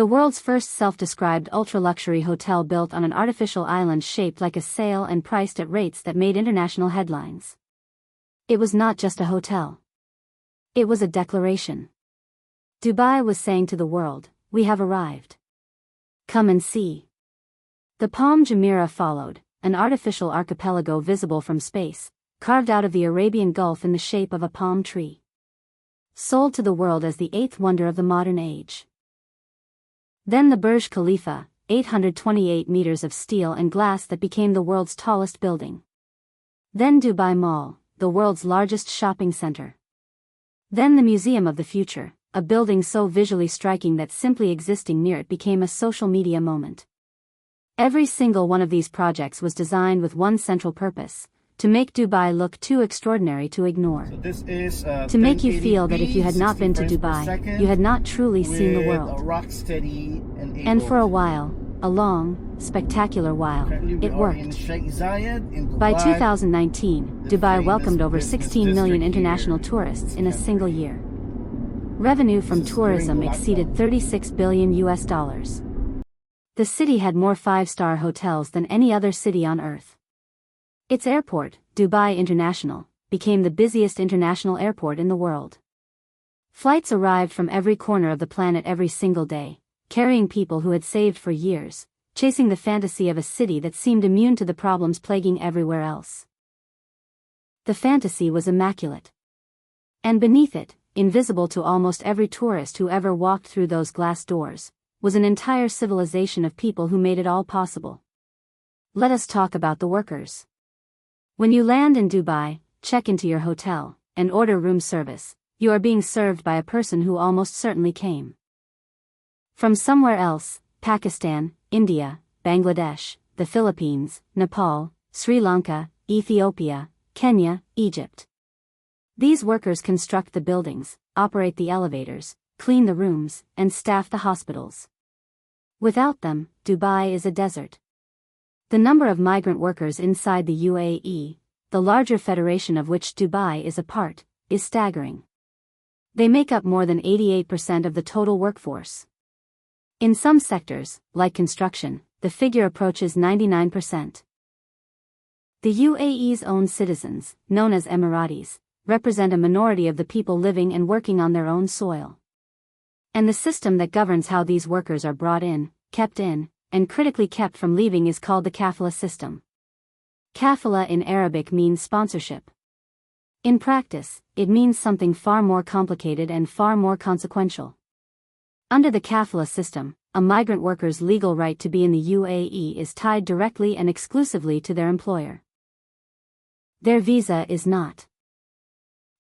The world's first self-described ultra-luxury hotel built on an artificial island shaped like a sail and priced at rates that made international headlines. It was not just a hotel. It was a declaration. Dubai was saying to the world, "We have arrived. Come and see." The Palm Jumeirah followed, an artificial archipelago visible from space, carved out of the Arabian Gulf in the shape of a palm tree. Sold to the world as the eighth wonder of the modern age. Then the Burj Khalifa, 828 meters of steel and glass that became the world's tallest building. Then Dubai Mall, the world's largest shopping center. Then the Museum of the Future, a building so visually striking that simply existing near it became a social media moment. Every single one of these projects was designed with one central purpose: to make Dubai look too extraordinary to ignore. So this is, to make you feel that if you had not been to Dubai, you had not truly seen the world. And for a while, a long, spectacular while, it worked. By 2019, Dubai welcomed over 16 million international tourists in a single year. Revenue from tourism exceeded $36 billion. The city had more five-star hotels than any other city on earth. Its airport, Dubai International, became the busiest international airport in the world. Flights arrived from every corner of the planet every single day, carrying people who had saved for years, chasing the fantasy of a city that seemed immune to the problems plaguing everywhere else. The fantasy was immaculate. And beneath it, invisible to almost every tourist who ever walked through those glass doors, was an entire civilization of people who made it all possible. Let us talk about the workers. When you land in Dubai, check into your hotel, and order room service, you are being served by a person who almost certainly came from somewhere else: Pakistan, India, Bangladesh, the Philippines, Nepal, Sri Lanka, Ethiopia, Kenya, Egypt. These workers construct the buildings, operate the elevators, clean the rooms, and staff the hospitals. Without them, Dubai is a desert. The number of migrant workers inside the UAE, the larger federation of which Dubai is a part, is staggering. They make up more than 88% of the total workforce. In some sectors, like construction, the figure approaches 99%. The UAE's own citizens, known as Emiratis, represent a minority of the people living and working on their own soil. And the system that governs how these workers are brought in, kept in, and critically kept from leaving is called the kafala system. Kafala in Arabic means sponsorship. In practice, it means something far more complicated and far more consequential. Under the kafala system, a migrant worker's legal right to be in the UAE is tied directly and exclusively to their employer. Their visa is not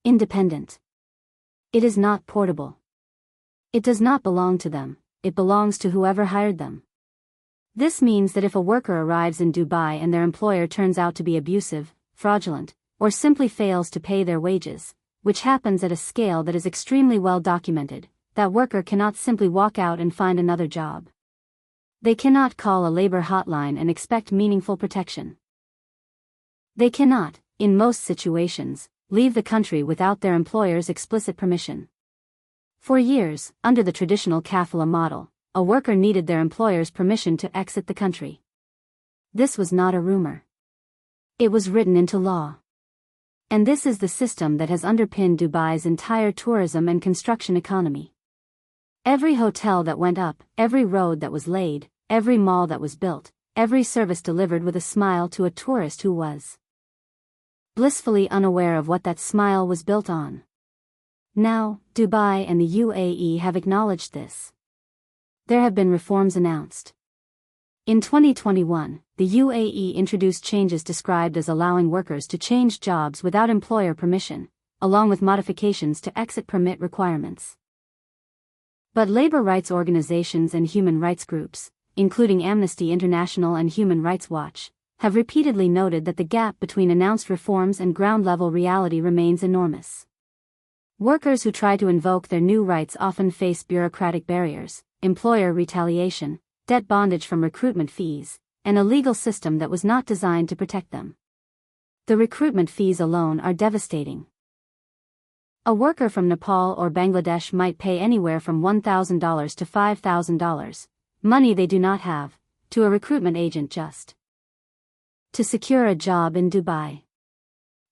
independent. It is not portable. It does not belong to them, it belongs to whoever hired them. This means that if a worker arrives in Dubai and their employer turns out to be abusive, fraudulent, or simply fails to pay their wages, which happens at a scale that is extremely well documented, that worker cannot simply walk out and find another job. They cannot call a labor hotline and expect meaningful protection. They cannot, in most situations, leave the country without their employer's explicit permission. For years, under the traditional kafala model, a worker needed their employer's permission to exit the country. This was not a rumor. It was written into law. And this is the system that has underpinned Dubai's entire tourism and construction economy. Every hotel that went up, every road that was laid, every mall that was built, every service delivered with a smile to a tourist who was blissfully unaware of what that smile was built on. Now, Dubai and the UAE have acknowledged this. There have been reforms announced. In 2021, the UAE introduced changes described as allowing workers to change jobs without employer permission, along with modifications to exit permit requirements. But labor rights organizations and human rights groups, including Amnesty International and Human Rights Watch, have repeatedly noted that the gap between announced reforms and ground-level reality remains enormous. Workers who try to invoke their new rights often face bureaucratic barriers, employer retaliation, debt bondage from recruitment fees, and a legal system that was not designed to protect them. The recruitment fees alone are devastating. A worker from Nepal or Bangladesh might pay anywhere from $1,000 to $5,000, money they do not have, to a recruitment agent just to secure a job in Dubai.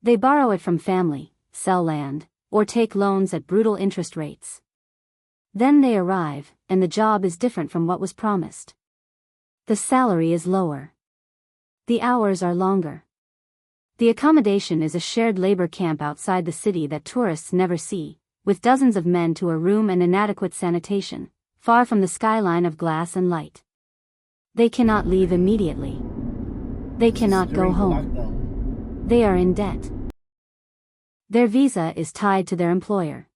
They borrow it from family, sell land, or take loans at brutal interest rates. Then they arrive, and the job is different from what was promised. The salary is lower. The hours are longer. The accommodation is a shared labor camp outside the city that tourists never see, with dozens of men to a room and inadequate sanitation, far from the skyline of glass and light. They cannot leave immediately. They cannot go home. They are in debt. Their visa is tied to their employer.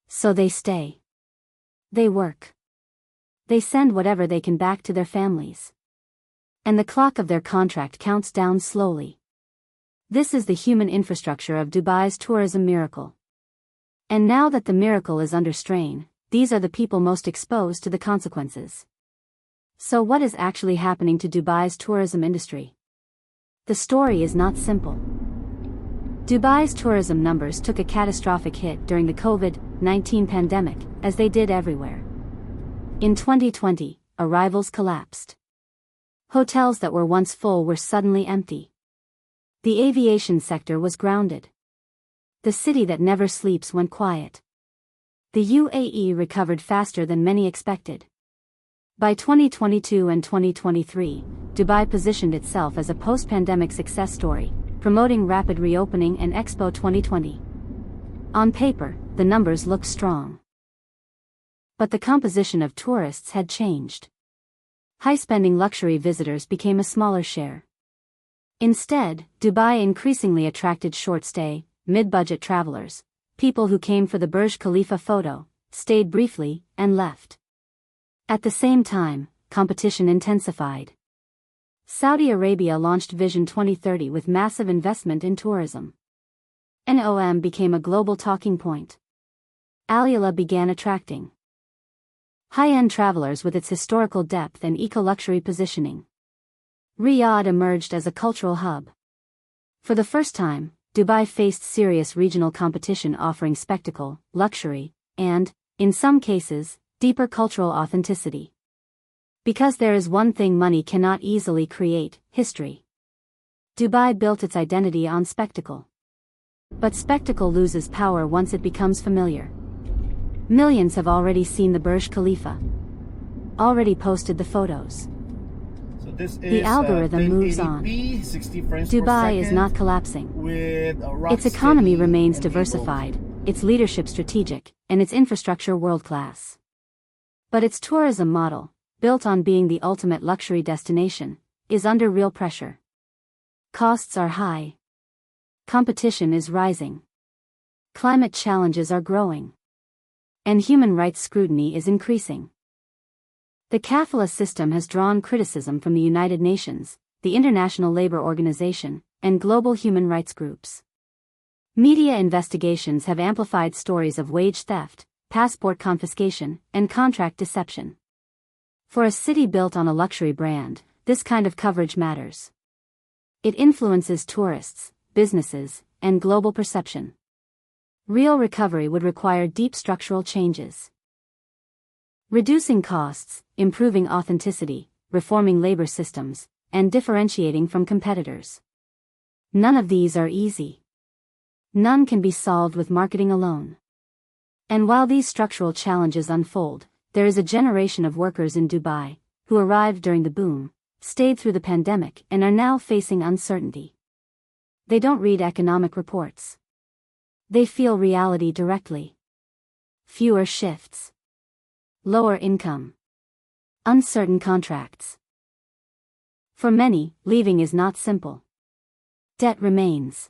So they stay. They work. They send whatever they can back to their families. And the clock of their contract counts down slowly. This is the human infrastructure of Dubai's tourism miracle. And now that the miracle is under strain, these are the people most exposed to the consequences. So what is actually happening to Dubai's tourism industry? The story is not simple. Dubai's tourism numbers took a catastrophic hit during the COVID-19 pandemic, as they did everywhere. In 2020, arrivals collapsed. Hotels that were once full were suddenly empty. The aviation sector was grounded. The city that never sleeps went quiet. The UAE recovered faster than many expected. By 2022 and 2023, Dubai positioned itself as a post-pandemic success story, promoting rapid reopening and Expo 2020. On paper, the numbers looked strong. But the composition of tourists had changed. High-spending luxury visitors became a smaller share. Instead, Dubai increasingly attracted short-stay, mid-budget travelers, people who came for the Burj Khalifa photo, stayed briefly, and left. At the same time, competition intensified. Saudi Arabia launched Vision 2030 with massive investment in tourism. NOM became a global talking point. Alila began attracting high-end travelers with its historical depth and eco-luxury positioning. Riyadh emerged as a cultural hub. For the first time, Dubai faced serious regional competition offering spectacle, luxury, and, in some cases, deeper cultural authenticity. Because there is one thing money cannot easily create: history. Dubai built its identity on spectacle. But spectacle loses power once it becomes familiar. Millions have already seen the Burj Khalifa. Already posted the photos. The algorithm moves on. Dubai is not collapsing. Its economy remains diversified, its leadership strategic, and its infrastructure world-class. But its tourism model, built on being the ultimate luxury destination, is under real pressure. Costs are high. Competition is rising. Climate challenges are growing. And human rights scrutiny is increasing. The kafala system has drawn criticism from the United Nations, the International Labour Organization, and global human rights groups. Media investigations have amplified stories of wage theft, passport confiscation, and contract deception. For a city built on a luxury brand, this kind of coverage matters. It influences tourists, businesses, and global perception. Real recovery would require deep structural changes. Reducing costs, improving authenticity, reforming labor systems, and differentiating from competitors. None of these are easy. None can be solved with marketing alone. And while these structural challenges unfold, there is a generation of workers in Dubai, who arrived during the boom, stayed through the pandemic, and are now facing uncertainty. They don't read economic reports. They feel reality directly. Fewer shifts. Lower income. Uncertain contracts. For many, leaving is not simple. Debt remains.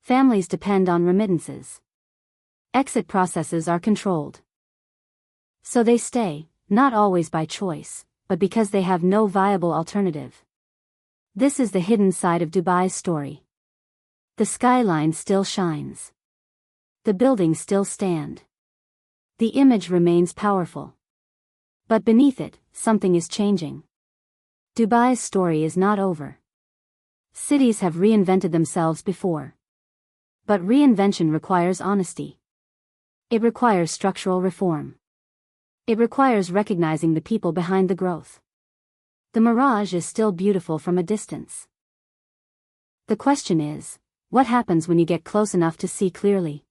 Families depend on remittances. Exit processes are controlled. So they stay, not always by choice, but because they have no viable alternative. This is the hidden side of Dubai's story. The skyline still shines. The buildings still stand. The image remains powerful. But beneath it, something is changing. Dubai's story is not over. Cities have reinvented themselves before. But reinvention requires honesty. It requires structural reform. It requires recognizing the people behind the growth. The mirage is still beautiful from a distance. The question is, what happens when you get close enough to see clearly?